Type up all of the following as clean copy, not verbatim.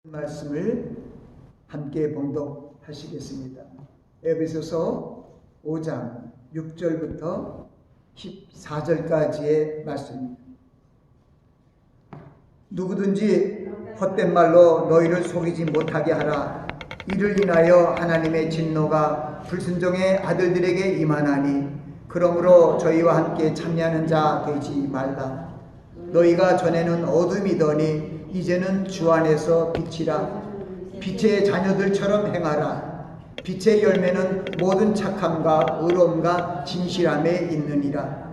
말씀을 함께 봉독하시겠습니다. 에베소서 5장 6절부터 14절까지의 말씀입니다. 누구든지 헛된 말로 너희를 속이지 못하게 하라. 이를 인하여 하나님의 진노가 불순종의 아들들에게 임하나니 그러므로 저희와 함께 참여하는 자 되지 말라. 너희가 전에는 어둠이더니 이제는 주 안에서 빛이라. 빛의 자녀들처럼 행하라. 빛의 열매는 모든 착함과 의로움과 진실함에 있느니라.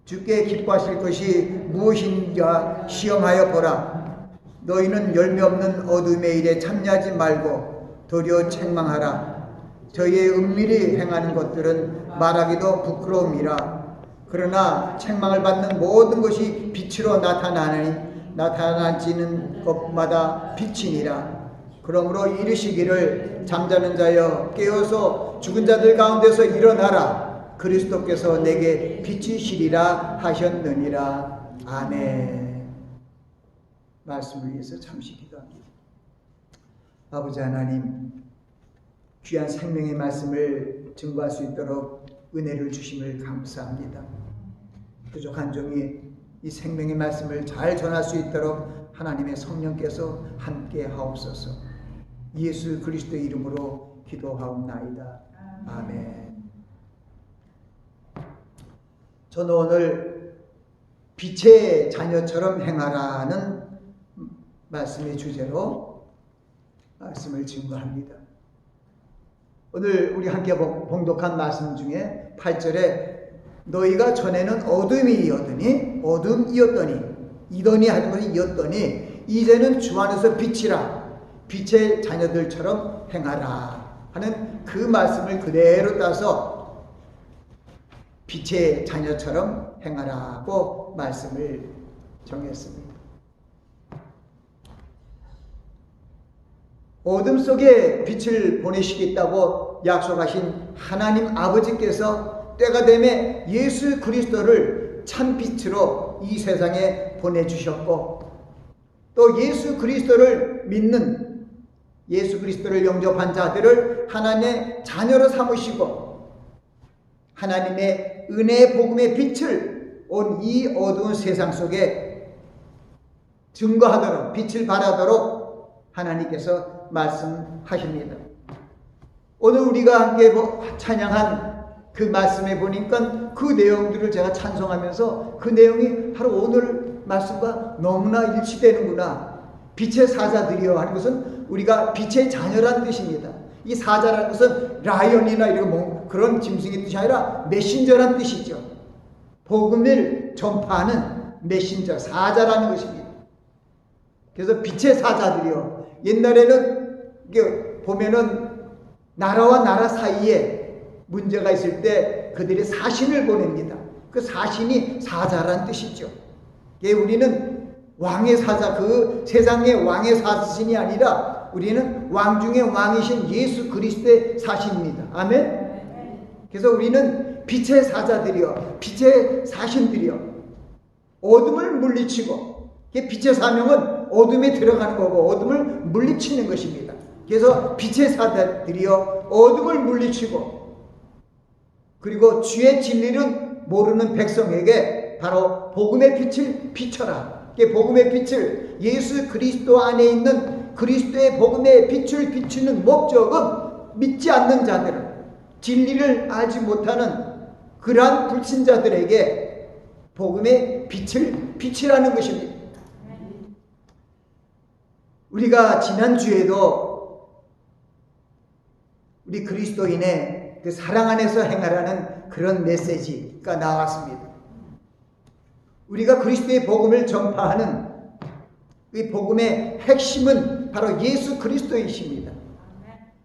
주께 기뻐하실 것이 무엇인가 시험하여 보라. 너희는 열매 없는 어둠의 일에 참여하지 말고 도리어 책망하라. 저희의 은밀히 행하는 것들은 말하기도 부끄러움이라. 그러나 책망을 받는 모든 것이 빛으로 나타나지는 것마다 빛이니라. 그러므로 이르시기를 잠자는 자여 깨어서 죽은 자들 가운데서 일어나라. 그리스도께서 내게 빛이시리라 하셨느니라. 아멘. 말씀을 위해서 잠시 기도합니다. 아버지 하나님, 귀한 생명의 말씀을 증거할 수 있도록 은혜를 주심을 감사합니다. 부족한 종이 이 생명의 말씀을 잘 전할 수 있도록 하나님의 성령께서 함께 하옵소서. 예수 그리스도의 이름으로 기도하옵나이다. 아멘. 저는 오늘 빛의 자녀처럼 행하라는 말씀의 주제로 말씀을 증거합니다. 오늘 우리 함께 봉독한 말씀 중에 8절에 너희가 전에는 어둠이었더니 이더니 하는 것은 이었더니 이제는 주 안에서 빛이라. 빛의 자녀들처럼 행하라 하는 그 말씀을 그대로 따서 빛의 자녀처럼 행하라고 말씀을 정했습니다. 어둠 속에 빛을 보내시겠다고 약속하신 하나님 아버지께서 때가 되매 예수 그리스도를 참빛으로 이 세상에 보내주셨고, 또 예수 그리스도를 믿는, 예수 그리스도를 영접한 자들을 하나님의 자녀로 삼으시고 하나님의 은혜의 복음의 빛을 온 이 어두운 세상 속에 증거하도록, 빛을 발하도록 하나님께서 말씀하십니다. 오늘 우리가 함께 찬양한 그 말씀에 보니까 그 내용들을 제가 찬송하면서 그 내용이 바로 오늘 말씀과 너무나 일치되는구나. 빛의 사자들이여 하는 것은 우리가 빛의 자녀란 뜻입니다. 이 사자라는 것은 라이언이나 이런 그런 짐승의 뜻이 아니라 메신저란 뜻이죠. 복음을 전파하는 메신저, 사자라는 것입니다. 그래서 빛의 사자들이여. 옛날에는 이게 보면은 나라와 나라 사이에 문제가 있을 때 그들이 사신을 보냅니다. 그 사신이 사자란 뜻이죠. 우리는 왕의 사자, 그 세상의 왕의 사신이 아니라 우리는 왕 중의 왕이신 예수 그리스도의 사신입니다. 아멘. 그래서 우리는 빛의 사자들이요, 빛의 사신들이요, 어둠을 물리치고, 빛의 사명은 어둠에 들어가는 거고 어둠을 물리치는 것입니다. 그래서 빛의 사자들이요, 어둠을 물리치고, 그리고 주의 진리를 모르는 백성에게 바로 복음의 빛을 비춰라. 복음의 빛을, 예수 그리스도 안에 있는 그리스도의 복음의 빛을 비추는 목적은 믿지 않는 자들은, 진리를 알지 못하는 그러한 불신자들에게 복음의 빛을 비치라는 것입니다. 우리가 지난주에도 우리 그리스도인의 그 사랑 안에서 행하라는 그런 메시지가 나왔습니다. 우리가 그리스도의 복음을 전파하는 이 복음의 핵심은 바로 예수 그리스도이십니다.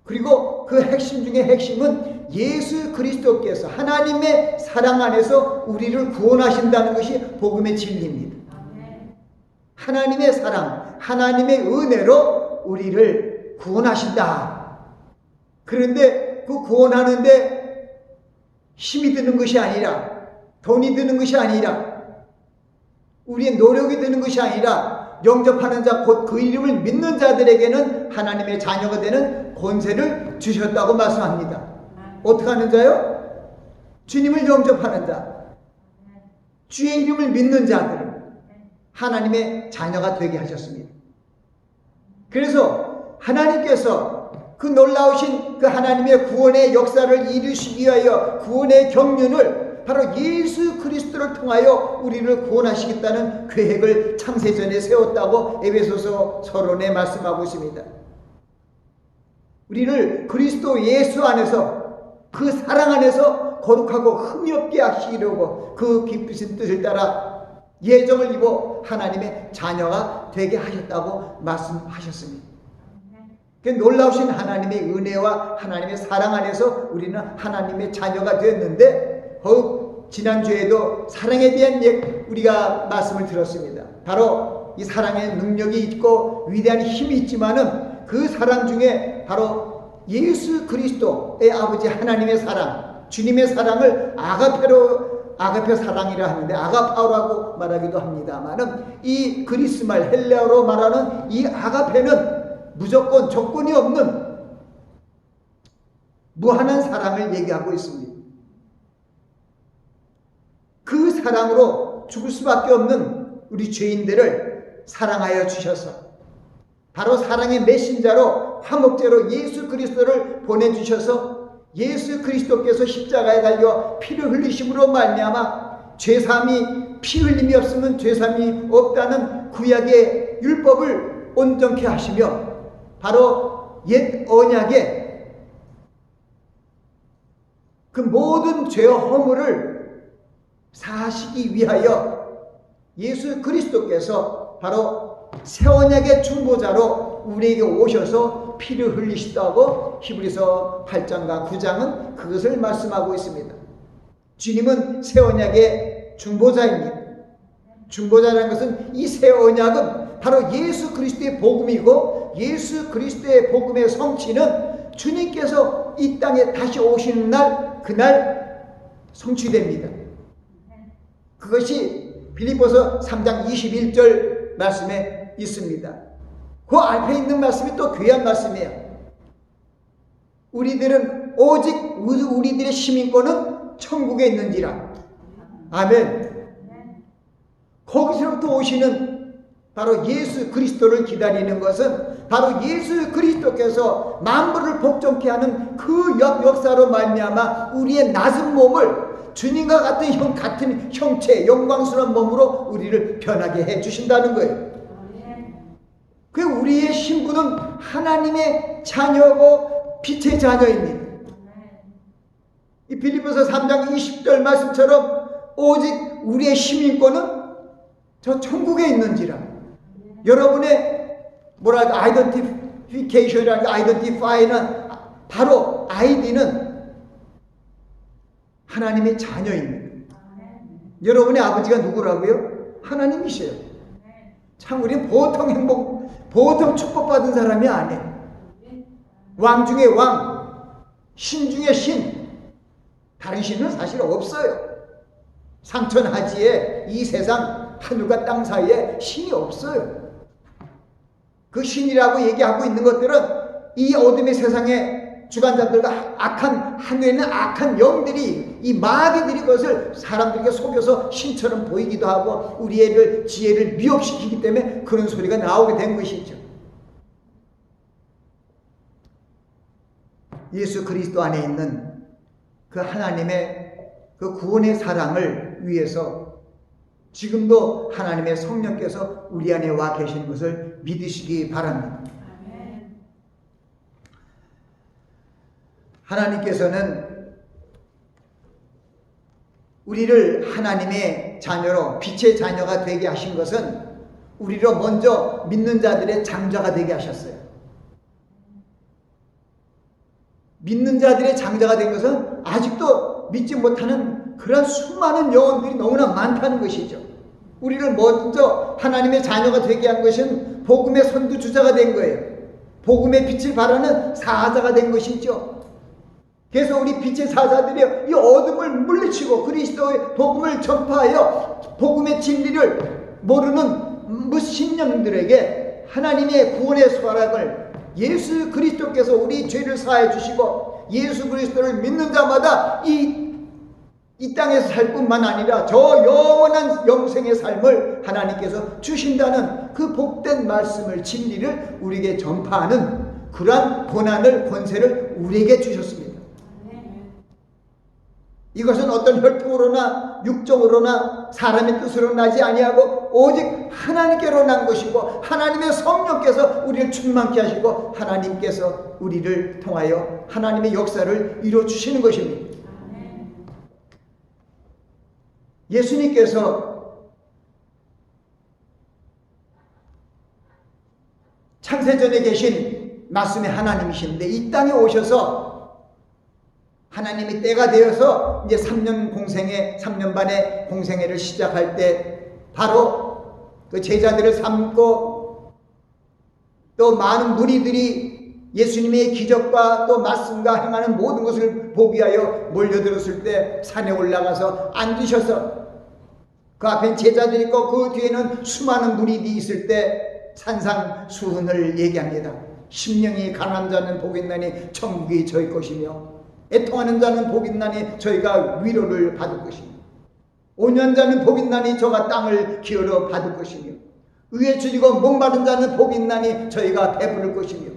그리고 그 핵심 중에 핵심은 예수 그리스도께서 하나님의 사랑 안에서 우리를 구원하신다는 것이 복음의 진리입니다. 하나님의 사랑, 하나님의 은혜로 우리를 구원하신다. 그런데 그 구원하는데 힘이 드는 것이 아니라, 돈이 드는 것이 아니라, 우리의 노력이 드는 것이 아니라 영접하는 자, 곧 그 이름을 믿는 자들에게는 하나님의 자녀가 되는 권세를 주셨다고 말씀합니다. 어떻게 하는 자요? 주님을 영접하는 자, 주의 이름을 믿는 자들은 하나님의 자녀가 되게 하셨습니다. 그래서 하나님께서 그 놀라우신 그 하나님의 구원의 역사를 이루시기 위하여 구원의 경륜을 바로 예수 그리스도를 통하여 우리를 구원하시겠다는 계획을 창세전에 세웠다고 에베소서 서론에 말씀하고 있습니다. 우리를 그리스도 예수 안에서 그 사랑 안에서 거룩하고 흠이 없게 하시려고 그 깊으신 뜻을 따라 예정을 입어 하나님의 자녀가 되게 하셨다고 말씀하셨습니다. 그 놀라우신 하나님의 은혜와 하나님의 사랑 안에서 우리는 하나님의 자녀가 되었는데, 지난주에도 사랑에 대한 우리가 말씀을 들었습니다. 바로 이 사랑의 능력이 있고 위대한 힘이 있지만은 그 사랑 중에 바로 예수 그리스도의 아버지 하나님의 사랑, 주님의 사랑을 아가페 사랑이라 하는데 아가파오라고 말하기도 합니다만은 이 그리스말 헬레어로 말하는 이 아가페는 무조건 조건이 없는 무한한 사랑을 얘기하고 있습니다. 그 사랑으로 죽을 수밖에 없는 우리 죄인들을 사랑하여 주셔서 바로 사랑의 메신저로 화목제로 예수 그리스도를 보내주셔서 예수 그리스도께서 십자가에 달려 피를 흘리심으로 말미암아 죄사함이 피 흘림이 없으면 죄사함이 없다는 구약의 율법을 온전케 하시며 바로 옛 언약의 그 모든 죄와 허물을 사하시기 위하여 예수 그리스도께서 바로 새 언약의 중보자로 우리에게 오셔서 피를 흘리시다고 히브리서 8장과 9장은 그것을 말씀하고 있습니다. 주님은 새 언약의 중보자입니다. 중보자라는 것은 이 새 언약은 바로 예수 그리스도의 복음이고 예수 그리스도의 복음의 성취는 주님께서 이 땅에 다시 오시는 날, 그날 성취됩니다. 그것이 빌립보서 3장 21절 말씀에 있습니다. 그 앞에 있는 말씀이 또 귀한 말씀이에요. 우리들은 오직 우리들의 시민권은 천국에 있는지라. 아멘. 거기서부터 오시는 바로 예수 그리스도를 기다리는 것은 바로 예수 그리스도께서 만물을 복종케 하는 그 역사로 말미암아 우리의 낮은 몸을 주님과 같은 형체, 영광스러운 몸으로 우리를 변하게 해주신다는 거예요. 그 우리의 신분은 하나님의 자녀고 빛의 자녀입니다. 이 빌립보서 3장 20절 말씀처럼 오직 우리의 시민권은 저 천국에 있는지라. 여러분의 뭐랄까 아이덴티피케이션이라는 아이덴티파이는 바로 아이디는 하나님의 자녀입니다. 여러분의 아버지가 누구라고요? 하나님이세요. 참 우리는 보통 축복받은 사람이 아니에요. 왕 중에 왕, 신 중에 신. 다른 신은 사실 없어요. 상천하지에 이 세상 하늘과 땅 사이에 신이 없어요. 그 신이라고 얘기하고 있는 것들은 이 어둠의 세상에 주관자들과 악한 하늘에 있는 악한 영들이 이 마귀들이 그것을 사람들에게 속여서 신처럼 보이기도 하고 우리의 지혜를 미혹시키기 때문에 그런 소리가 나오게 된 것이죠. 예수 그리스도 안에 있는 그 하나님의 그 구원의 사랑을 위해서 지금도 하나님의 성령께서 우리 안에 와 계시는 것을 믿으시기 바랍니다. 하나님께서는 우리를 하나님의 자녀로 빛의 자녀가 되게 하신 것은 우리로 먼저 믿는 자들의 장자가 되게 하셨어요. 믿는 자들의 장자가 된 것은 아직도 믿지 못하는 그런 수많은 영혼들이 너무나 많다는 것이죠. 우리를 먼저 하나님의 자녀가 되게 한 것은 복음의 선두주자가 된 거예요. 복음의 빛을 발하는 사자가 된 것이죠. 그래서 우리 빛의 사자들이 이 어둠을 물리치고 그리스도의 복음을 전파하여 복음의 진리를 모르는 무신령들에게 하나님의 구원의 소락을 예수 그리스도께서 우리 죄를 사해 주시고 예수 그리스도를 믿는 자마다 이 땅에서 살 뿐만 아니라 저 영원한 영생의 삶을 하나님께서 주신다는 그 복된 말씀을, 진리를 우리에게 전파하는 그러한 고난을, 권세를 우리에게 주셨습니다. 이것은 어떤 혈통으로나 육정으로나 사람의 뜻으로 나지 아니하고 오직 하나님께로 난 것이고 하나님의 성령께서 우리를 충만케 하시고 하나님께서 우리를 통하여 하나님의 역사를 이루어주시는 것입니다. 예수님께서 창세전에 계신 말씀의 하나님이신데 이 땅에 오셔서 하나님이 때가 되어서 이제 3년 반의 공생애를 시작할 때 바로 그 제자들을 삼고 또 많은 무리들이 예수님의 기적과 또 말씀과 행하는 모든 것을 보기 위하여 몰려들었을 때 산에 올라가서 앉으셔서 그 앞엔 제자들이 있고 그 뒤에는 수많은 무리들이 있을 때 산상수훈을 얘기합니다. 심령이 가난한 자는 복이 있나니 천국이 저희 것이며 애통하는 자는 복이 있나니 저희가 위로를 받을 것이며 온유한 자는 복이 있나니 저가 땅을 기울여 받을 것이며 의에 줄이고 목마른 자는 복이 있나니 저희가 배부를 것이며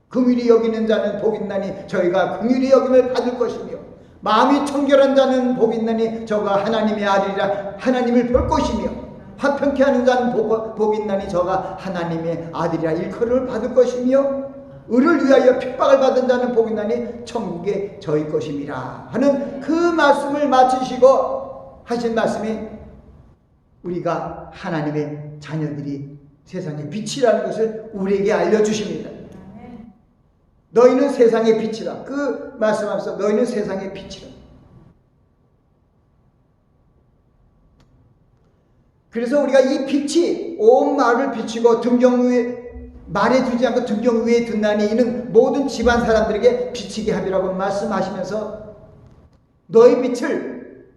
긍휼히 여기는 자는 복이 있나니 저희가 긍휼히 여김을 받을 것이며 마음이 청결한 자는 복이 있나니 저가 하나님의 아들이라 하나님을 볼 것이며 화평케 하는 자는 복이 있나니 저가 하나님의 아들이라 일컬음을 받을 것이며 의를 위하여 핍박을 받은 자는 복이 있나니 천국에 저희 것임이라 하는 그 말씀을 마치시고 하신 말씀이 우리가 하나님의 자녀들이 세상의 빛이라는 것을 우리에게 알려주십니다. 너희는 세상의 빛이라. 그 말씀하면서 너희는 세상의 빛이라. 그래서 우리가 이 빛이 온 마을을 비추고 등경 위에 말에 두지 않고 등경 위에 든나니 이는 모든 집안 사람들에게 비치게 함이라고 말씀하시면서 너희 빛을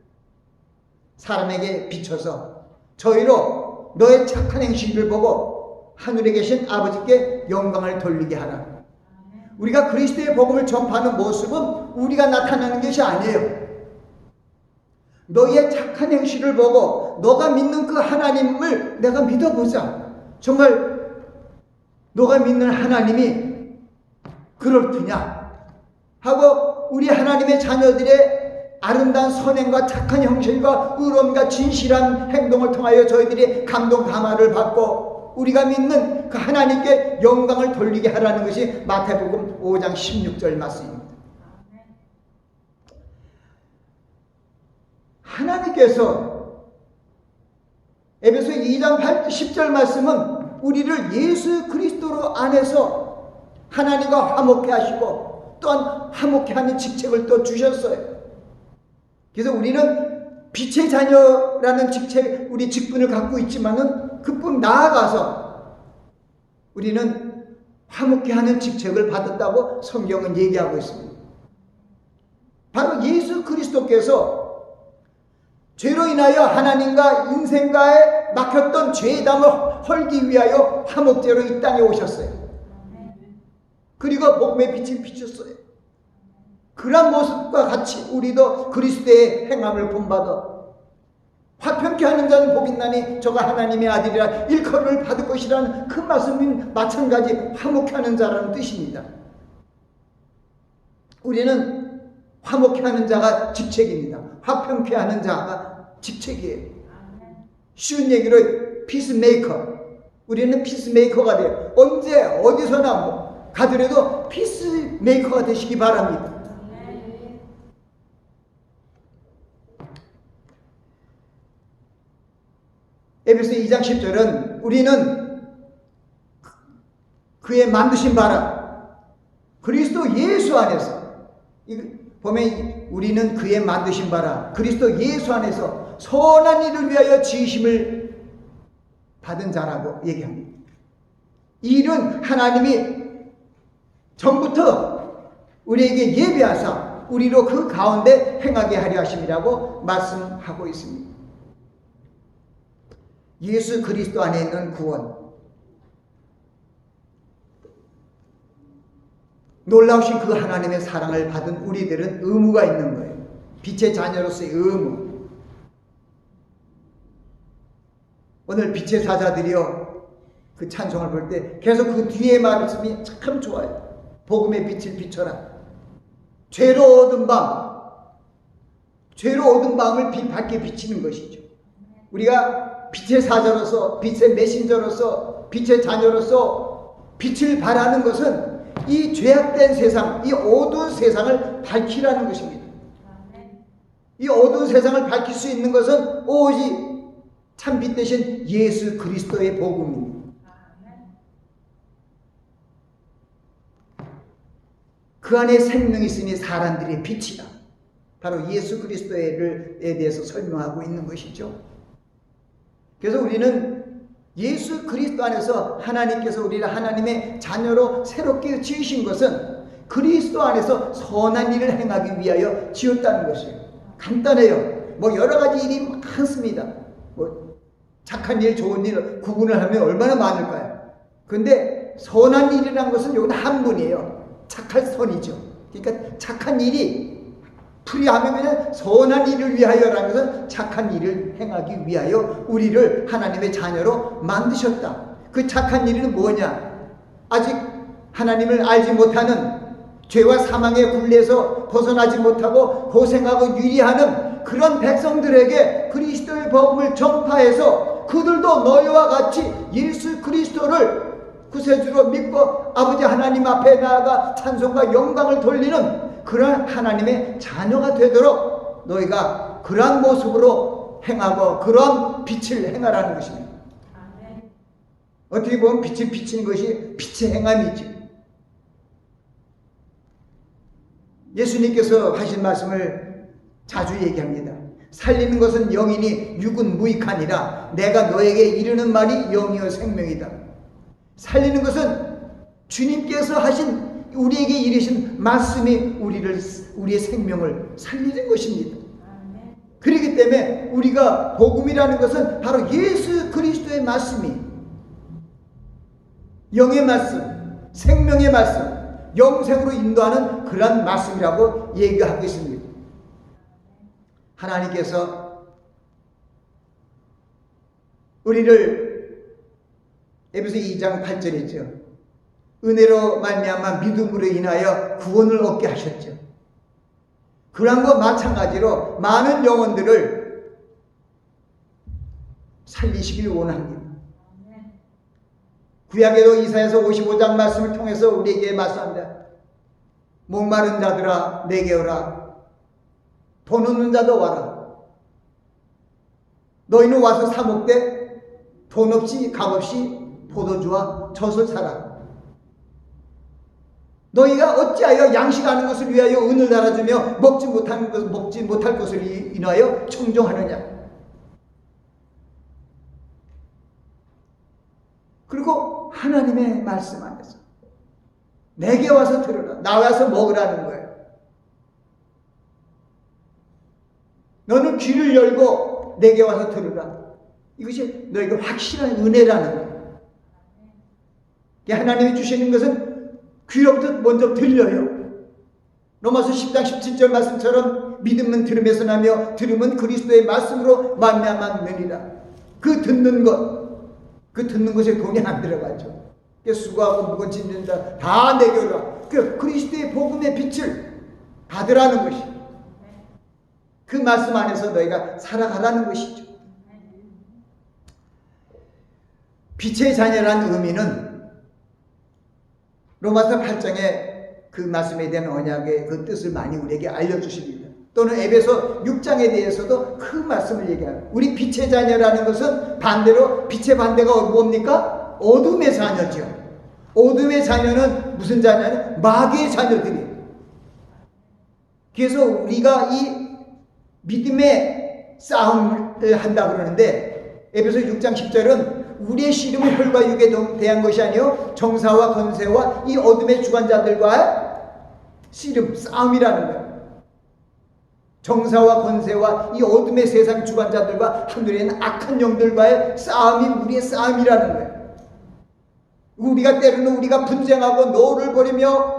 사람에게 비춰서 저희로 너의 착한 행실을 보고 하늘에 계신 아버지께 영광을 돌리게 하라. 우리가 그리스도의 복음을 전파하는 모습은 우리가 나타나는 것이 아니에요. 너희의 착한 행실을 보고 너가 믿는 그 하나님을 내가 믿어보자. 정말 너가 믿는 하나님이 그렇더냐 하고 우리 하나님의 자녀들의 아름다운 선행과 착한 형식과 의로움과 진실한 행동을 통하여 저희들이 감동 감화를 받고 우리가 믿는 그 하나님께 영광을 돌리게 하라는 것이 마태복음 5장 16절 말씀입니다. 하나님께서 에베소 2장 10절 말씀은 우리를 예수 그리스도 안에서 하나님과 화목케 하시고 또한 화목케 하는 직책을 또 주셨어요. 그래서 우리는 빛의 자녀라는 직책, 우리 직분을 갖고 있지만은 그뿐 나아가서 우리는 화목케 하는 직책을 받았다고 성경은 얘기하고 있습니다. 바로 예수 그리스도께서 죄로 인하여 하나님과 인생과에 막혔던 죄의 담을 헐기 위하여 화목제로 이 땅에 오셨어요. 그리고 복음의 빛을 비췄어요. 그런 모습과 같이 우리도 그리스도의 행함을 본받아 화평케 하는 자는 복이 있나니 저가 하나님의 아들이라 일컬음을 받을 것이라는 그 말씀은 마찬가지 화목케 하는 자라는 뜻입니다. 우리는 화목케 하는 자가 직책입니다. 화평케 하는 자가 직책이에요. 쉬운 얘기로 피스메이커. 우리는 피스메이커가 돼요. 언제 어디서나 가더라도 피스메이커가 되시기 바랍니다. 에베소 2장 10절은 우리는 그의 만드신 바라 그리스도 예수 안에서 보면 우리는 그의 만드신 바라 그리스도 예수 안에서 선한 일을 위하여 지으심을 받은 자라고 얘기합니다. 이 일은 하나님이 전부터 우리에게 예비하사 우리로 그 가운데 행하게 하려 하심이라고 말씀하고 있습니다. 예수 그리스도 안에 있는 구원. 놀라우신 그 하나님의 사랑을 받은 우리들은 의무가 있는 거예요. 빛의 자녀로서의 의무. 오늘 빛의 사자들이여 그 찬송을 볼 때 계속 그 뒤에 말씀이 참 좋아요. 복음의 빛을 비춰라. 죄로 얻은 밤을 밝게 비치는 것이죠. 우리가 빛의 사자로서, 빛의 메신저로서, 빛의 자녀로서 빛을 발하는 것은 이 죄악된 세상, 이 어두운 세상을 밝히라는 것입니다. 이 어두운 세상을 밝힐 수 있는 것은 오직 참 빛 대신 예수 그리스도의 복음입니다. 그 안에 생명이 있으니 사람들의 빛이다. 바로 예수 그리스도에 대해서 설명하고 있는 것이죠. 그래서 우리는 예수 그리스도 안에서 하나님께서 우리를 하나님의 자녀로 새롭게 지으신 것은 그리스도 안에서 선한 일을 행하기 위하여 지었다는 것이에요. 간단해요. 뭐 여러 가지 일이 많습니다. 뭐 착한 일, 좋은 일 구분을 하면 얼마나 많을까요? 그런데 선한 일이라는 것은 여기는 한 분이에요. 착할 선이죠. 그러니까 착한 일이 풀이하면 그냥 선한 일을 위하여라는 것은 착한 일을 행하기 위하여 우리를 하나님의 자녀로 만드셨다. 그 착한 일은 뭐냐? 아직 하나님을 알지 못하는 죄와 사망의 굴레에서 벗어나지 못하고 고생하고 유리하는 그런 백성들에게 그리스도의 복음을 전파해서 그들도 너희와 같이 예수 그리스도를 구세주로 믿고 아버지 하나님 앞에 나아가 찬송과 영광을 돌리는 그런 하나님의 자녀가 되도록 너희가 그러한 모습으로 행하고 그런 빛을 행하라는 것입니다. 아멘. 어떻게 보면 빛을 비치는 것이 빛의 행함이지. 예수님께서 하신 말씀을 자주 얘기합니다. 살리는 것은 영이니 육은 무익하니라. 내가 너에게 이르는 말이 영이요 생명이다. 살리는 것은 주님께서 하신 우리에게 이르신 말씀이 우리의 생명을 살리는 것입니다. 그렇기 때문에 우리가 복음이라는 것은 바로 예수 그리스도의 말씀이 영의 말씀, 생명의 말씀, 영생으로 인도하는 그런 말씀이라고 얘기하고 있습니다. 하나님께서 우리를 에베소 2장 8절이죠. 은혜로 말미암아 믿음으로 인하여 구원을 얻게 하셨죠. 그런 것과 마찬가지로 많은 영혼들을 살리시길 원합니다. 구약에도 이사야서 55장 말씀을 통해서 우리에게 말씀합니다. 목마른 자들아 내게 오라. 돈 없는 자도 와라. 너희는 와서 사 먹되 돈 없이 값 없이 포도주와 젖을 사라. 너희가 어찌하여 양식하는 것을 위하여 은을 달아주며 먹지 못할 것을 인하여 청종하느냐. 그리고 하나님의 말씀 안에서 내게 와서 들으라. 나와서 먹으라는 거예요. 너는 귀를 열고 내게 와서 들으라. 이것이 너에게 확실한 은혜라는 거예요. 하나님이 주시는 것은 귀로부터 먼저 들려요. 로마서 10장 17절 말씀처럼 믿음은 들음에서 나며 들음은 그리스도의 말씀으로 말미암았느니라. 그 듣는 것에 돈이 안 들어가죠. 수고하고 무거운 짐진 자 다 내게 오라. 그 그리스도의 복음의 빛을 받으라는 것이 그 말씀 안에서 너희가 살아가라는 것이죠. 빛의 자녀라는 의미는 로마서 8장에 그 말씀에 대한 언약의 그 뜻을 많이 우리에게 알려주십니다. 또는 에베소 6장에 대해서도 그 말씀을 얘기합니다. 우리 빛의 자녀라는 것은 반대로 빛의 반대가 뭡니까? 어둠의 자녀죠. 어둠의 자녀는 무슨 자녀는 마귀의 자녀들이에요. 그래서 우리가 이 믿음의 싸움을 한다 그러는데 에베소 6장 10절은 우리의 씨름은 혈과 육에 대한 것이 아니요 정사와 권세와 이 어둠의 주관자들과 씨름, 싸움이라는 거예요. 정사와 권세와 이 어둠의 세상 주관자들과 하늘에 있는 악한 영들과의 싸움이 우리의 싸움이라는 거예요. 우리가 때로는 우리가 분쟁하고 노를 벌이며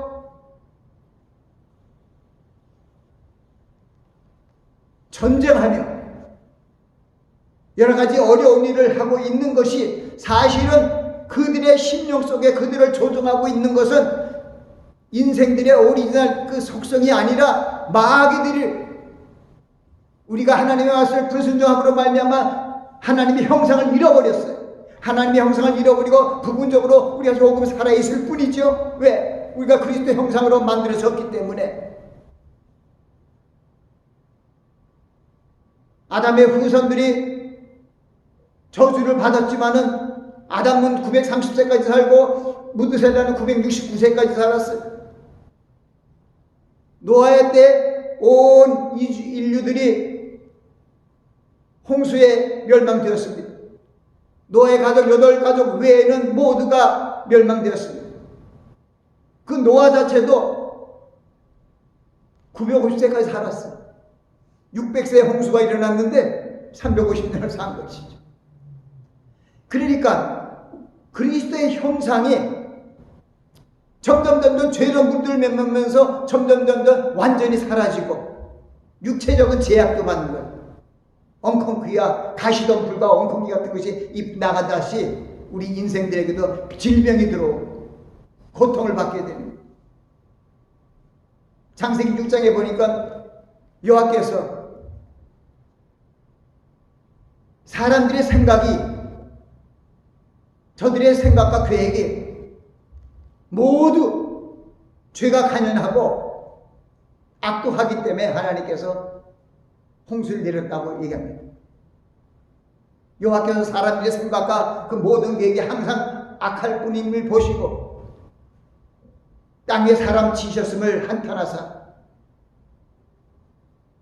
전쟁하며 여러 가지 어려운 일을 하고 있는 것이 사실은 그들의 심령 속에 그들을 조종하고 있는 것은 인생들의 오리지널 그 속성이 아니라 마귀들이 우리가 하나님의 말씀을 불순종함으로 말미암아 하나님의 형상을 잃어버렸어요. 하나님의 형상을 잃어버리고 부분적으로 우리가 조금 살아있을 뿐이죠. 왜? 우리가 그리스도의 형상으로 만들어졌기 때문에. 아담의 후손들이 저주를 받았지만은 아담은 930세까지 살고 무드셀라는 969세까지 살았어요. 노아의 때 온 인류들이 홍수에 멸망되었습니다. 노아의 가족 8가족 외에는 모두가 멸망되었습니다. 그 노아 자체도 950세까지 살았어요. 600세에 홍수가 일어났는데 350년을 산 것이죠. 그러니까 그리스도의 형상이 점점 죄로 물들면서 점점 완전히 사라지고 육체적인 제약도 받는 거예요. 엉겅퀴와 가시덤불과 엉겅퀴 같은 것이 입 나가다시 우리 인생들에게도 질병이 들어오고 고통을 받게 되는 거예요. 창세기 6장에 보니까 여호와께서 사람들의 생각이 저들의 생각과 계획이 모두 죄가 간연하고 악독하기 때문에 하나님께서 홍수를 내렸다고 얘기합니다. 여호와께서 사람들의 생각과 그 모든 계획이 항상 악할 뿐임을 보시고 땅에 사람 지으셨음을 한탄하사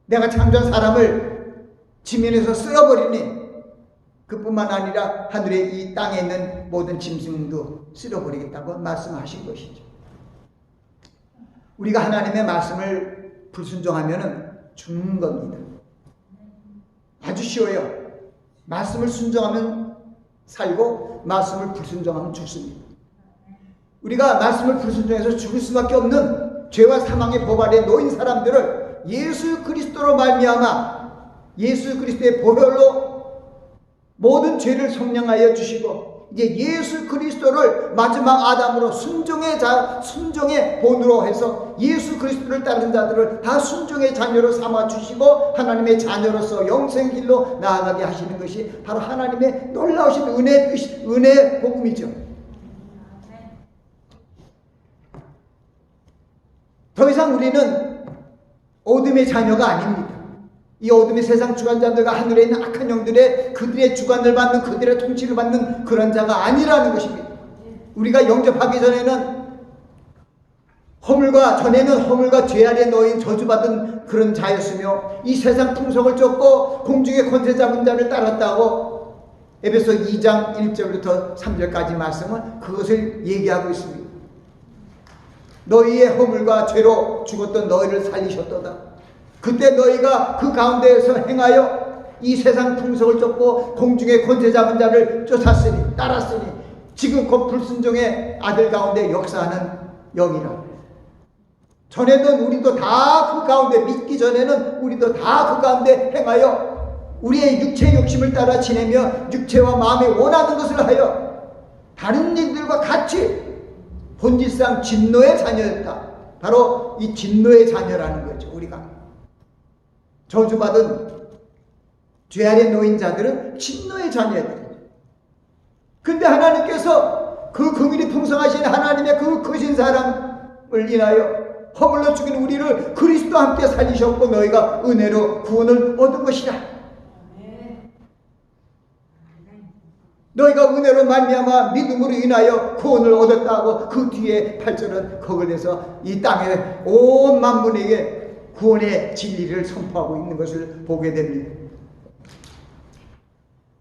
내가 창조한 사람을 지면에서 쓸어버리니 그뿐만 아니라 하늘에 이 땅에 있는 모든 짐승도 쓸어버리겠다고 말씀하신 것이죠. 우리가 하나님의 말씀을 불순종하면 죽는 겁니다. 아주 쉬워요. 말씀을 순종하면 살고 말씀을 불순종하면 죽습니다. 우리가 말씀을 불순종해서 죽을 수밖에 없는 죄와 사망의 법 아래 놓인 사람들을 예수 그리스도로 말미암아 예수 그리스도의 보혈로 모든 죄를 속량하여 주시고 이제 예수 그리스도를 마지막 아담으로 순종의 본으로 해서 예수 그리스도를 따르는 자들을 다 순종의 자녀로 삼아 주시고 하나님의 자녀로서 영생 길로 나아가게 하시는 것이 바로 하나님의 놀라우신 은혜 복음이죠. 더 이상 우리는 어둠의 자녀가 아닙니다. 이 어둠의 세상 주관자들과 하늘에 있는 악한 영들의 그들의 주관을 받는 그들의 통치를 받는 그런 자가 아니라는 것입니다. 우리가 영접하기 전에는 허물과 죄 아래 놓인 저주받은 그런 자였으며 이 세상 풍속을 쫓고 공중의 권세 잡은 자를 따랐다고 에베소 2장 1절부터 3절까지 말씀은 그것을 얘기하고 있습니다. 너희의 허물과 죄로 죽었던 너희를 살리셨도다. 그때 너희가 그 가운데에서 행하여 이 세상 풍속을 쫓고 공중의 권세 잡은 자를 쫓았으니 따랐으니 지금 곧 불순종의 아들 가운데 역사하는 영이라. 전에는 우리도 다 그 가운데 믿기 전에는 우리도 다 그 가운데 행하여 우리의 육체 욕심을 따라 지내며 육체와 마음에 원하는 것을 하여 다른 일들과 같이 본질상 진노의 자녀였다. 바로 이 진노의 자녀라는 거죠. 우리가 저주받은 죄 아래 놓인 자들은 진노의 자녀들. 근데 하나님께서 그 긍휼이 풍성하신 하나님의 그 크신 사랑을 인하여 허물로 죽인 우리를 그리스도와 함께 살리셨고 너희가 은혜로 구원을 얻은 것이라. 너희가 은혜로 말미암아 믿음으로 인하여 구원을 얻었다고 그 뒤에 8절은 거기에서 이 땅의 온 만민에게 구원의 진리를 선포하고 있는 것을 보게 됩니다.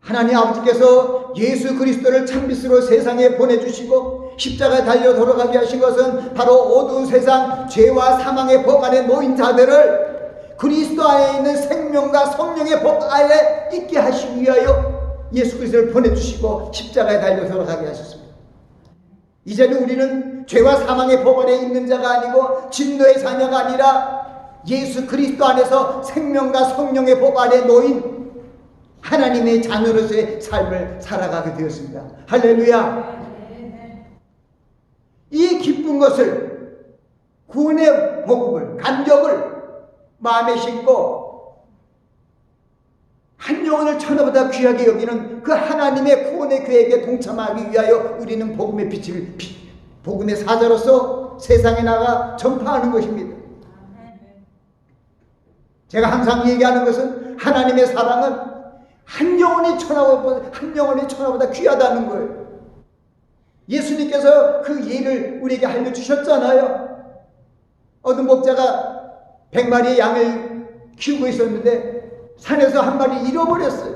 하나님 아버지께서 예수 그리스도를 참빛으로 세상에 보내주시고 십자가에 달려 돌아가게 하신 것은 바로 어두운 세상 죄와 사망의 법 안에 놓인 자들을 그리스도 안에 있는 생명과 성령의 법 안에 있게 하시기 위하여 예수 그리스도를 보내주시고 십자가에 달려 돌아가게 하셨습니다. 이제는 우리는 죄와 사망의 법 안에 있는 자가 아니고 진노의 자녀가 아니라 예수 그리스도 안에서 생명과 성령의 법 안에 놓인 하나님의 자녀로서의 삶을 살아가게 되었습니다. 할렐루야. 이 기쁜 것을, 구원의 복음을, 감격을 마음에 심고 한 영혼을 천하보다 귀하게 여기는 그 하나님의 구원의 계획에 동참하기 위하여 우리는 복음의 빛을, 복음의 사자로서 세상에 나가 전파하는 것입니다. 제가 항상 얘기하는 것은 하나님의 사랑은 한 영혼이 천하보다 귀하다는 거예요. 예수님께서 그 예를 우리에게 알려주셨잖아요. 어느 목자가 100마리의 양을 키우고 있었는데 산에서 한 마리 잃어버렸어요.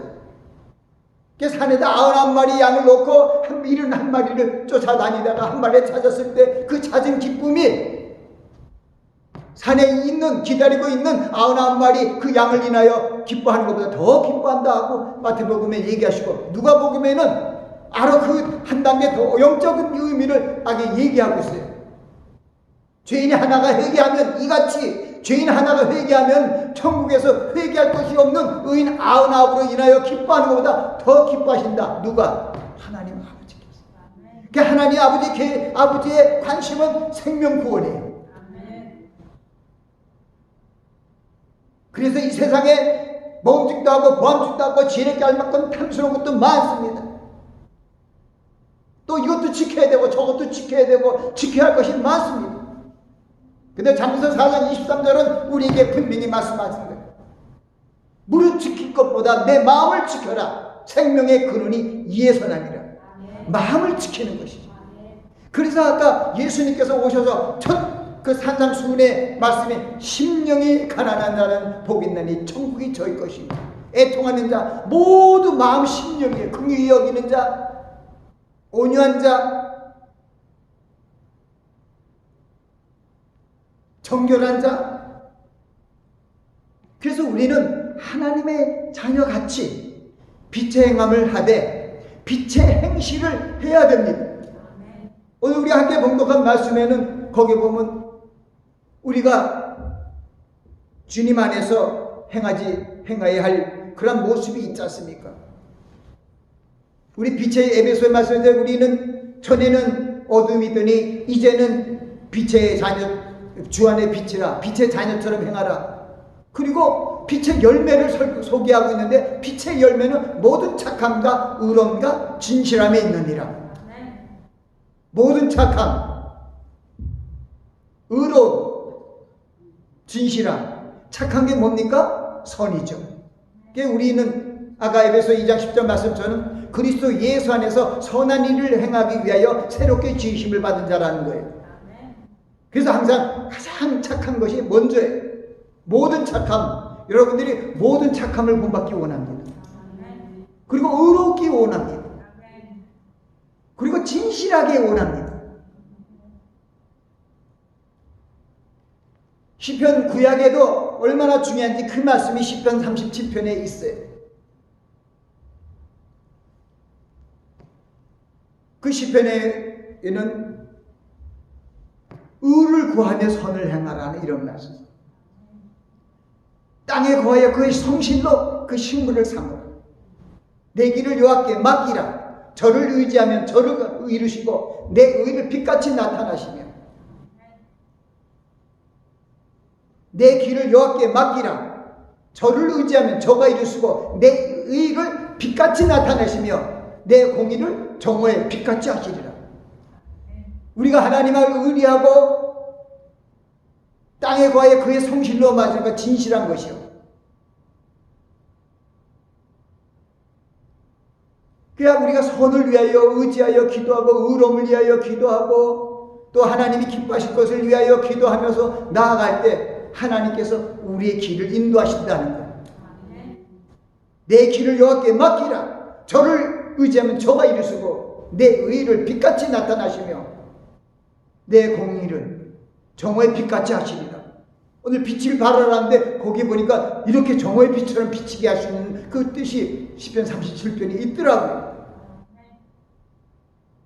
그 산에다 99마리 양을 놓고 71마리를 쫓아다니다가 한 마리 찾았을 때 그 찾은 기쁨이 산에 있는, 기다리고 있는 99마리 그 양을 인하여 기뻐하는 것보다 더 기뻐한다 하고 마태복음에 얘기하시고, 누가복음에는 바로 그 한 단계 더 영적인 의미를 아게 얘기하고 있어요. 죄인이 하나가 회개하면, 이같이 죄인 하나가 회개하면 천국에서 회개할 것이 없는 의인 99으로 인하여 기뻐하는 것보다 더 기뻐하신다. 누가? 하나님 아버지께서. 그 하나님 아버지의 관심은 생명 구원이에요. 그래서 이 세상에 먹음직도 하고 보암직도 하고 지혜롭게 알만큼 탐스러운 것도 많습니다. 또 이것도 지켜야 되고 저것도 지켜야 되고 지켜야 할 것이 많습니다. 근데 잠언서 4장 23절은 우리에게 분명히 말씀하신 거예요. 무릇 지킬 것보다 내 마음을 지켜라. 생명의 근원이 이에서 나니라. 마음을 지키는 것이죠. 그래서 아까 예수님께서 오셔서 첫 그 산상수훈의 말씀에 심령이 가난한 자는 복이 있나니 천국이 저희 것입니다. 애통하는 자 모두 마음 심령이에요. 긍휼히 여기는 자, 온유한 자, 정결한 자. 그래서 우리는 하나님의 자녀같이 빛의 행함을 하되 빛의 행실을 해야 됩니다. 오늘 우리 함께 봉독한 말씀에는 거기 보면 우리가 주님 안에서 행해야 할 그런 모습이 있지 않습니까? 우리 빛의 에베소의 말씀에 우리는 전에는 어둠이더니 이제는 빛의 자녀, 주 안의 빛이라, 빛의 자녀처럼 행하라. 그리고 빛의 열매를 소개하고 있는데 빛의 열매는 모든 착함과 의로움과 진실함에 있느니라. 모든 착함, 의로움, 진실함. 착한 게 뭡니까? 선이죠. 우리는 아까 에베소 2장 10절 말씀처럼 그리스도 예수 안에서 선한 일을 행하기 위하여 새롭게 지으심을 받은 자라는 거예요. 그래서 항상 가장 착한 것이 먼저예요. 모든 착함, 여러분들이 모든 착함을 본받기 원합니다. 그리고 의롭기 원합니다. 그리고 진실하게 원합니다. 시편 구약에도 얼마나 중요한지 그 말씀이 시편 37편에 있어요. 그 시편에는 의를 구하며 선을 행하라는 이런 말씀. 땅에 거하여 그의 성실로 그 식물을 삼으라. 내 길을 여호와께 맡기라. 저를 의지하면 저를 이루시고 내 의를 빛같이 나타나시며, 내 길을 여호와께 맡기라. 저를 의지하면 저가 이루시고 내 의를 빛같이 나타내시며 내 공의를 정오의 빛같이 하시리라. 우리가 하나님을 의리하고 땅에 거하여 그의 성실로 맞은 것, 진실한 것이요. 그래야 우리가 선을 위하여 의지하여 기도하고 의로움을 위하여 기도하고 또 하나님이 기뻐하실 것을 위하여 기도하면서 나아갈 때 하나님께서 우리의 길을 인도하신다는 거예요. 내 길을 여호와께 맡기라. 저를 의지하면 저가 이루시고 내 의를 빛같이 나타나시며 내 공의를 정오의 빛같이 하시리라. 오늘 빛을 발하라는데 거기 보니까 이렇게 정오의 빛처럼 비치게 하시는 그 뜻이 시편 37편에 있더라고요.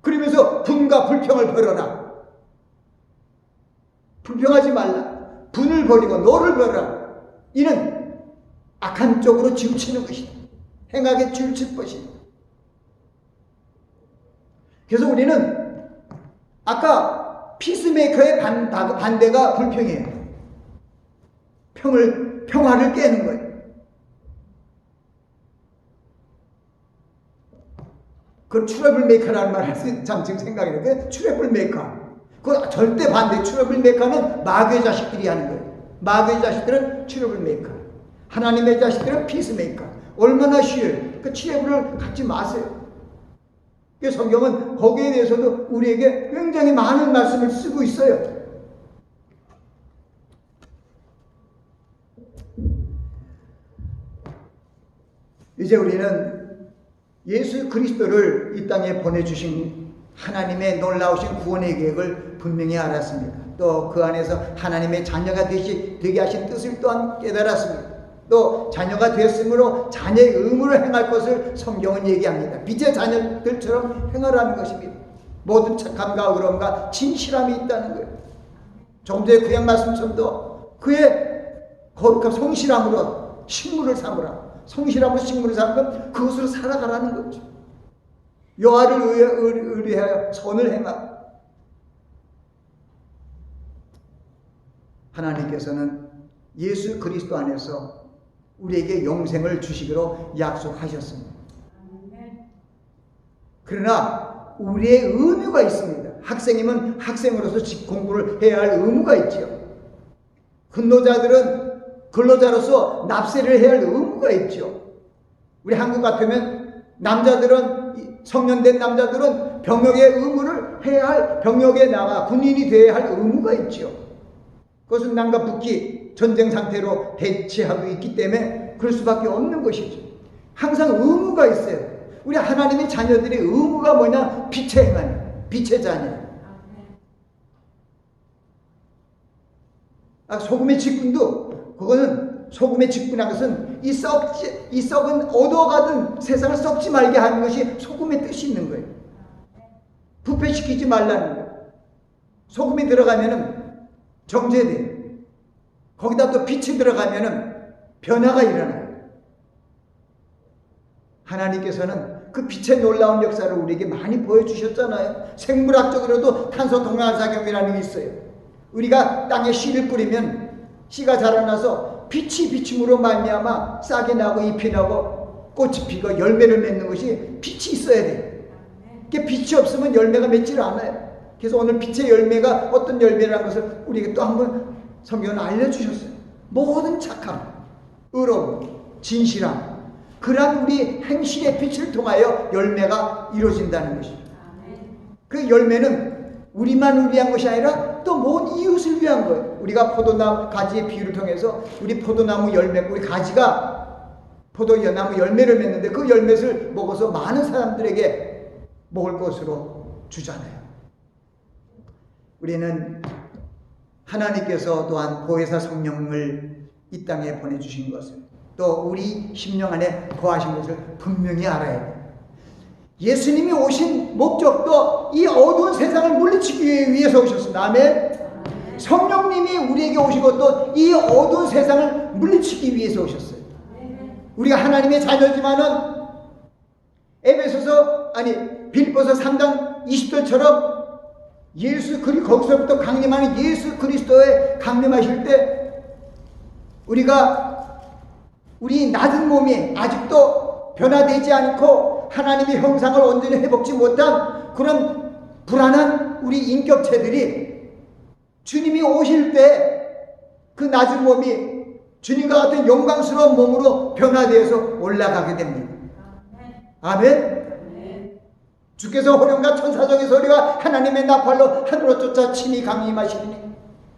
그러면서 분과 불평을 버려라. 불평하지 말라. 분을 버리고 노를 버려라. 이는 악한 쪽으로 치우치는 것이다. 행하게 치우칠 것이다. 그래서 우리는 아까 피스메이커의 반대가 불평이에요. 평화를 깨는 거예요. 그걸 트러블 메이커라는 말을 참 지금 생각이 나는데, 트러블 메이커. 그 절대 반대. 트러블 메이커는 마귀의 자식들이 하는 거예요. 마귀의 자식들은 트러블 메이커. 하나님의 자식들은 피스 메이커. 얼마나 쉬워요. 그 트러블을 갖지 마세요. 성경은 거기에 대해서도 우리에게 굉장히 많은 말씀을 쓰고 있어요. 이제 우리는 예수 그리스도를 이 땅에 보내주신 하나님의 놀라우신 구원의 계획을 분명히 알았습니다. 또 그 안에서 하나님의 자녀가 되게 하신 뜻을 또한 깨달았습니다. 또 자녀가 되었으므로 자녀의 의무를 행할 것을 성경은 얘기합니다. 빛의 자녀들처럼 행하라는 것입니다. 모든 착함과 의로움과 진실함이 있다는 거예요. 조금 전에 구약 말씀처럼도 그의 거룩한 성실함으로 식물을 삼으라. 성실함으로 식물을 삼으면 그것으로 살아가라는 거죠. 여호와를 의뢰하여 선을 행하라. 하나님께서는 예수 그리스도 안에서 우리에게 영생을 주시기로 약속하셨습니다. 그러나 우리의 의무가 있습니다. 학생이면 학생으로서 집 공부를 해야 할 의무가 있죠. 근로자들은 근로자로서 납세를 해야 할 의무가 있죠. 우리 한국 같으면 남자들은, 성년된 남자들은 병역의 의무를 해야 할, 병역에 나가 군인이 되어야 할 의무가 있죠. 그것은 남과 북이 전쟁 상태로 대치하고 있기 때문에 그럴 수밖에 없는 것이죠. 항상 의무가 있어요. 우리 하나님의 자녀들의 의무가 뭐냐? 빛의 행하는, 빛의 자녀. 소금의 직분도, 그거는 소금의 직분이라는 것은 이 썩은 얻어가던 세상을 썩지 말게 하는 것이 소금의 뜻이 있는 거예요. 부패시키지 말라는 거예요. 소금이 들어가면은 정제돼요. 거기다 또 빛이 들어가면은 변화가 일어나요. 하나님께서는 그 빛의 놀라운 역사를 우리에게 많이 보여주셨잖아요. 생물학적으로도 탄소 동화작용이라는 게 있어요. 우리가 땅에 씨를 뿌리면 씨가 자라나서 빛이 비춤으로 말미암아 싹이 나고 잎이 나고 꽃이 피고 열매를 맺는 것이 빛이 있어야 돼요. 빛이 없으면 열매가 맺질 않아요. 그래서 오늘 빛의 열매가 어떤 열매라는 것을 우리에게 또 한번 성경은 알려주셨어요. 모든 착함, 의로움, 진실함, 그러한 우리 행실의 빛을 통하여 열매가 이루어진다는 것이죠. 그 열매는 우리만 위한 것이 아니라 또 모든 이웃을 위한 거예요. 우리가 포도나무 가지의 비유를 통해서 우리 포도나무 열매, 우리 가지가 포도나무 열매를 맺는데 그 열매를 먹어서 많은 사람들에게 먹을 것으로 주잖아요. 우리는 하나님께서 또한 보혜사 성령을 이 땅에 보내주신 것을, 또 우리 심령 안에 거하신 것을 분명히 알아야 돼요. 예수님이 오신 목적도 이 어두운 세상을 물리치기 위해서 오셨습니다. 아멘. 성령님이 우리에게 오신 것도 이 어두운 세상을 물리치기 위해서 오셨어요. 우리가 하나님의 자녀지만은 빌립보서 3장 20절처럼 거기서부터 강림하는 예수 그리스도에 강림하실 때 우리 낮은 몸이 아직도 변화되지 않고 하나님의 형상을 온전히 회복지 못한 그런 불안한 우리 인격체들이 주님이 오실 때 그 낮은 몸이 주님과 같은 영광스러운 몸으로 변화되어서 올라가게 됩니다. 아멘. 주께서 호령과 천사적인 소리와 하나님의 나팔로 하늘로 쫓아 친히 강림하시니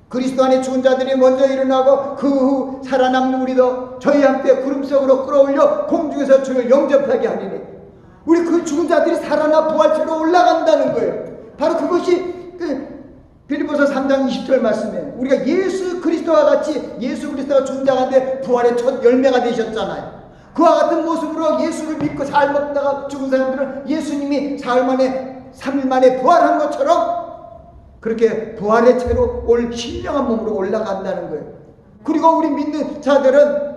그리스도 안에 죽은 자들이 먼저 일어나고 그 후 살아남는 우리도 저희 함께 구름 속으로 끌어올려 공중에서 주를 영접하게 하리니, 우리 그 죽은 자들이 살아나 부활체로 올라간다는 거예요. 바로 그것이 빌립보서 3장 20절 말씀에 우리가 예수 그리스도와 같이 예수 그리스도가 죽은 자 가운데 부활의 첫 열매가 되셨잖아요. 그와 같은 모습으로 예수를 믿고 잘 먹다가 죽은 사람들은 예수님이 사흘 만에 3일 만에 부활한 것처럼 그렇게 부활의 채로 올 신령한 몸으로 올라간다는 거예요. 그리고 우리 믿는 자들은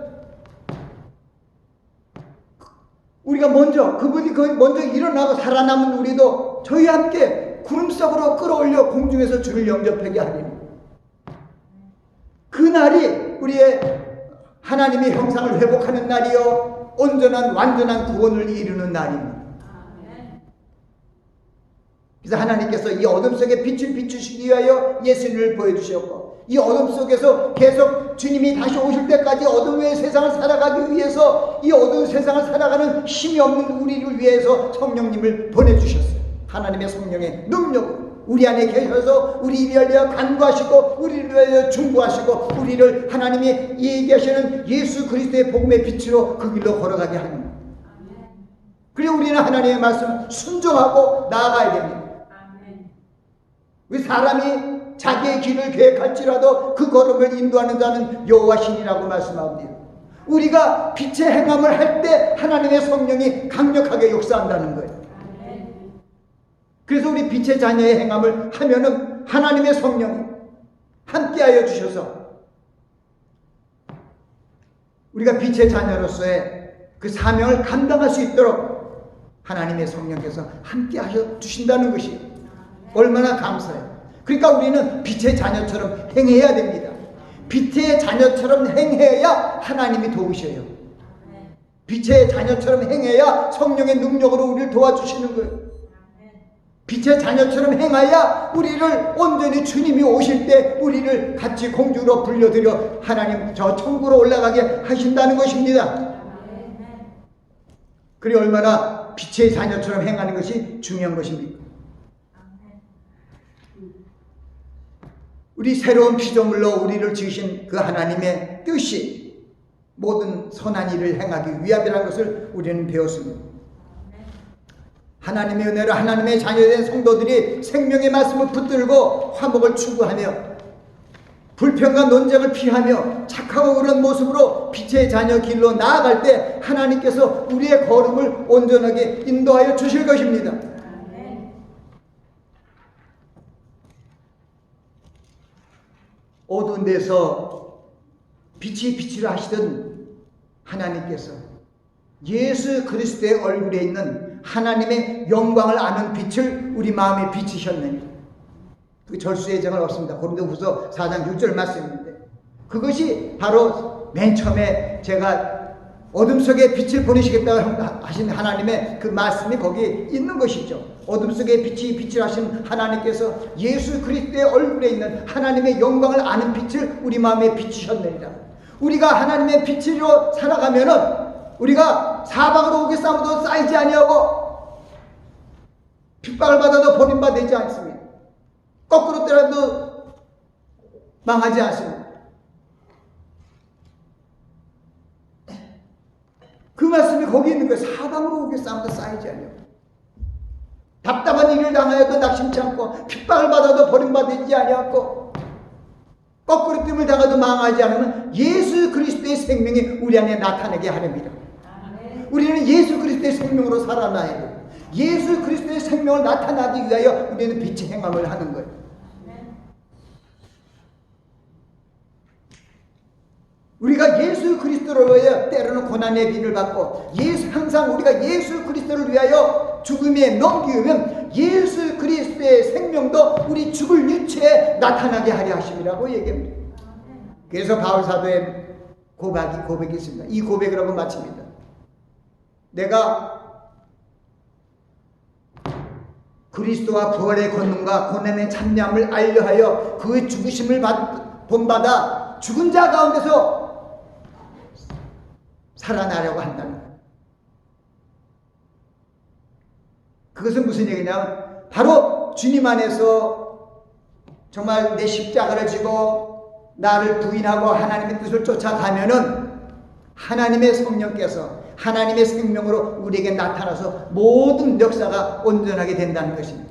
우리가 먼저 그분이 먼저 일어나고 살아남은 우리도 저희와 함께 구름 속으로 끌어올려 공중에서 주를 영접하게 하리니 그날이 우리의 하나님의 형상을 회복하는 날이요 온전한 완전한 구원을 이루는 날입니다. 그래서 하나님께서 이 어둠 속에 빛을 비추시기 위하여 예수님을 보여주셨고 이 어둠 속에서 계속 주님이 다시 오실 때까지 어둠의 세상을 살아가기 위해서 이 어두운 세상을 살아가는 힘이 없는 우리를 위해서 성령님을 보내주셨어요. 하나님의 성령의 능력으로 우리 안에 계셔서 우리를 위하여 간구하시고 우리를 위하여 중보하시고 우리를 하나님이 얘기하시는 예수 그리스도의 복음의 빛으로 그 길로 걸어가게 하는 거예요. 그리고 우리는 하나님의 말씀을 순종하고 나아가야 됩니다. 왜 사람이 자기의 길을 계획할지라도 그 걸음을 인도하는 자는 여호와 신이라고 말씀합니다. 우리가 빛의 행함을 할 때 하나님의 성령이 강력하게 역사한다는 거예요. 그래서 우리 빛의 자녀의 행함을 하면은 하나님의 성령이 함께하여 주셔서 우리가 빛의 자녀로서의 그 사명을 감당할 수 있도록 하나님의 성령께서 함께하여 주신다는 것이 얼마나 감사해요. 그러니까 우리는 빛의 자녀처럼 행해야 됩니다. 빛의 자녀처럼 행해야 하나님이 도우셔요. 빛의 자녀처럼 행해야 성령의 능력으로 우리를 도와주시는 거예요. 빛의 자녀처럼 행하여 우리를 온전히 주님이 오실 때 우리를 같이 공주로 불려들여 하나님 저 천국으로 올라가게 하신다는 것입니다. 그리 얼마나 빛의 자녀처럼 행하는 것이 중요한 것입니까? 우리 새로운 피조물로 우리를 지으신 그 하나님의 뜻이 모든 선한 일을 행하기 위함이라는 것을 우리는 배웠습니다. 하나님의 은혜로 하나님의 자녀된 성도들이 생명의 말씀을 붙들고 화목을 추구하며 불평과 논쟁을 피하며 착하고 그런 모습으로 빛의 자녀 길로 나아갈 때 하나님께서 우리의 걸음을 온전하게 인도하여 주실 것입니다. 어두운 데서 빛이 빛이라 하시던 하나님께서 예수 그리스도의 얼굴에 있는 하나님의 영광을 아는 빛을 우리 마음에 비치셨느니 그 절수의 정을 없습니다. 고린도후서 4장 6절 말씀인데 그것이 바로 맨 처음에 제가 어둠 속에 빛을 보내시겠다고 하신 하나님의 그 말씀이 거기에 있는 것이죠. 어둠 속에 빛이 빛을 하신 하나님께서 예수 그리스도의 얼굴에 있는 하나님의 영광을 아는 빛을 우리 마음에 비추셨느니라. 우리가 하나님의 빛으로 살아가면은 우리가 사방으로 오게 싸움도 쌓이지 아니하고 핍박을 받아도 버림받지 않습니다. 거꾸로 때려도 망하지 않습니다. 그 말씀이 거기 있는 거예요. 사방으로 오게 싸움도 쌓이지 아니하고 답답한 일을 당하여도 낙심치 않고 핍박을 받아도 버림받지 아니하고 거꾸로 뜸을 당해도 망하지 않으면 예수 그리스도의 생명이 우리 안에 나타나게 하렵니다. 우리는 예수 그리스도의 생명으로 살아나야 돼요. 예수 그리스도의 생명을 나타나기 위하여 우리는 빛의 행함을 하는 거예요. 우리가 예수 그리스도를 위하여 때로는 고난의 비를 받고 항상 우리가 예수 그리스도를 위하여 죽음에 넘기면 예수 그리스도의 생명도 우리 죽을 육체에 나타나게 하려 하심이라고 얘기합니다. 그래서 바울 사도의 고백이 있습니다. 이 고백을 하고 마칩니다. 내가 그리스도와 부활의 권능과 고난의 참념을 알려하여 그 죽으심을 본받아 죽은 자 가운데서 살아나려고 한다는 거예요. 그것은 무슨 얘기냐면 바로 주님 안에서 정말 내 십자가를 지고 나를 부인하고 하나님의 뜻을 쫓아가면은 하나님의 성령께서 하나님의 생명으로 우리에게 나타나서 모든 역사가 온전하게 된다는 것입니다.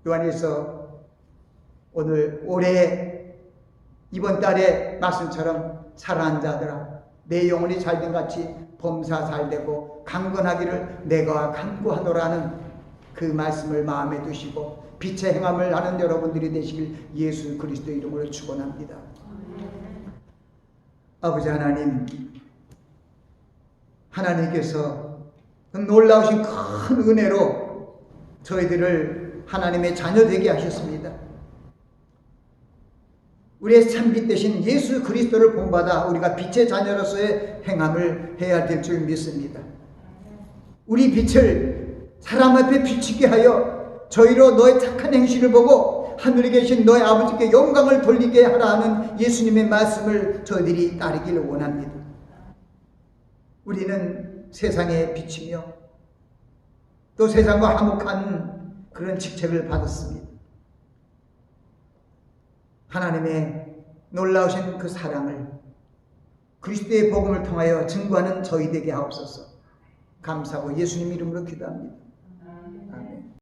요한일서 올해 이번 달에 말씀처럼 사랑하는 자들아, 내 영혼이 잘된 같이 범사 잘되고 강건하기를 내가 간구하노라는 그 말씀을 마음에 두시고 빛의 행함을 하는 여러분들이 되시길 예수 그리스도 이름으로 축원합니다. 아버지 하나님, 하나님께서 놀라우신 큰 은혜로 저희들을 하나님의 자녀 되게 하셨습니다. 우리의 참빛 되신 예수 그리스도를 본받아 우리가 빛의 자녀로서의 행함을 해야 될 줄 믿습니다. 우리 빛을 사람 앞에 비치게 하여 저희로 너의 착한 행실을 보고 하늘에 계신 너의 아버지께 영광을 돌리게 하라 하는 예수님의 말씀을 저희들이 따르기를 원합니다. 우리는 세상의 빛이며 또 세상과 화목한 그런 직책을 받았습니다. 하나님의 놀라우신 그 사랑을 그리스도의 복음을 통하여 증거하는 저희 되게 하옵소서. 감사하고 예수님 이름으로 기도합니다.